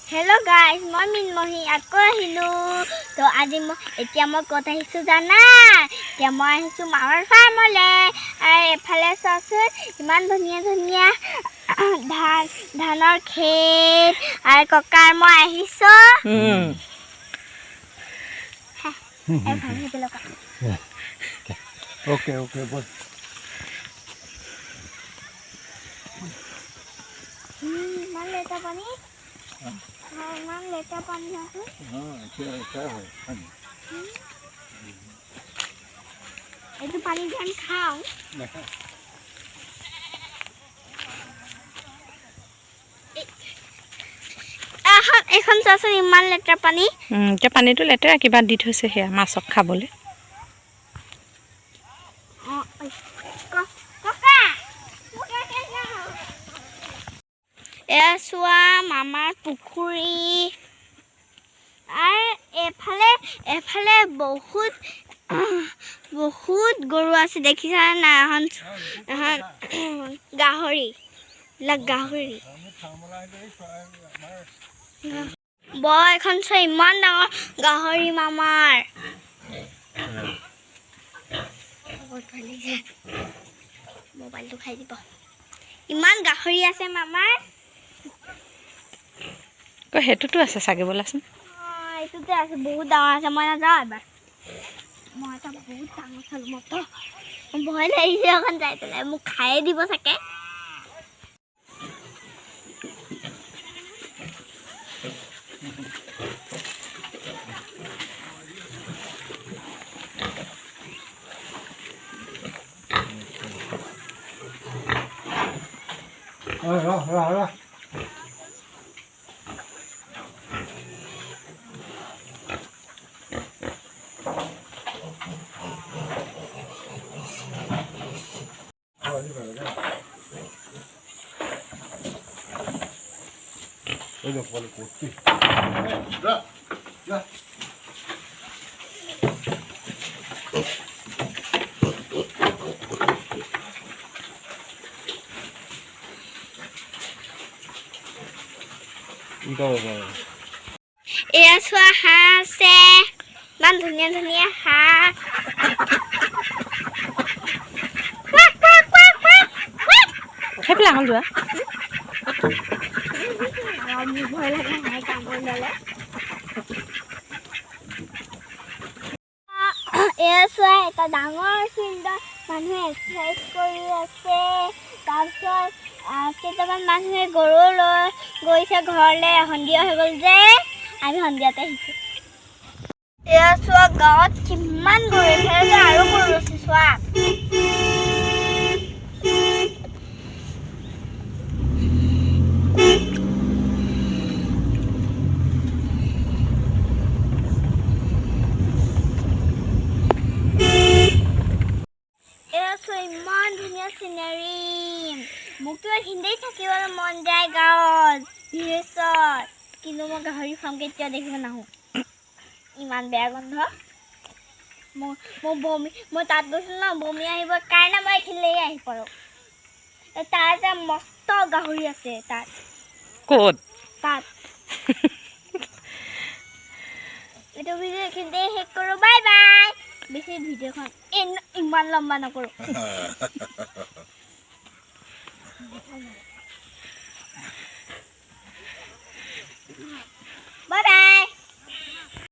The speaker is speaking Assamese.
Hello guys, মই মিনমহি আকৌ আহিলো তো আজি এতিয়া মই ক'ত আহিছো জানা এতিয়া মই আহিছো মামাৰ ফাৰ্মলে আৰু এফালে চাচোন ইমান ধুনীয়া ধুনীয়া ধানৰ খেত আৰু ককাৰ মই আহিছো ओके बोल मान लेता पानी मान लेता पानी क्या है ये तो पानी जान खाओ এখন চাচোন ইমান লেতেৰা পানী এতিয়া পানীটো লেতেৰা কিবা দি থৈছে সেয়া মাছক খাবলৈ চোৱা মামাৰ পুখুৰী আৰু এফালে বহুত গৰু আছে দেখিছা না এখন গাহৰি এখন চোৱা ইমান ডাঙৰ গাহৰি মামাৰ মোবাইলটো খাই দিব ইমান গাহৰি আছে মামাৰ সেইটোতো আছে চাগে বলাচোন এইটোতে আছে বহুত ডাঙৰ আছে মই নাযাওঁ এবাৰ মই এটা বহুত ডাঙৰ চালোঁ মতো ভয় লাগিছে এখন যাই পেলাই মোক খায়ে দিব চাগে Olha, olha, curti. Já. এয়া চোৱা হাঁহ আছে ইমান ধুনীয়া ধুনীয়া হাঁহ সেইবিলাক আঙুল যোৱা ভয় লাগে হাঁহে কামুৰি ল'লে এয়া চোৱা এটা ডাঙৰ ফিল্ডত মানুহে এক্সাৰচাইজ কৰি আছে তাৰপিছত কেইটামান মানুহে গৰু লৈ গৈছে ঘৰলৈ সন্ধিয়া হৈ গ'ল যে আমি সন্ধিয়াতে আহিছোঁ এয়া চোৱা গাঁৱত কিমান গৰু আছে আৰু গৰু আছে চোৱা ইমান ধুনীয়া চিনেৰী মোকতো হিন্দেই থাকিবলৈ মন যায় গাঁৱত ভিলেজত কিন্তু মই গাহৰি ফাৰ্ম কেতিয়াও দেখিব নাহোঁ ইমান বেয়া গোন্ধ মই তাত গৈছিলোঁ ন বমি আহিব কাৰণে মই এইখিনিলৈয়ে আহি পাৰোঁ তাৰ এটা মস্ত গাহৰি আছে তাত ক'ত তাত এইটো ভিডিঅ' এইখিনিতে শেষ কৰোঁ বাই বাই বেছি ভিডিঅ'খন ইমান লম্বা নকৰোঁ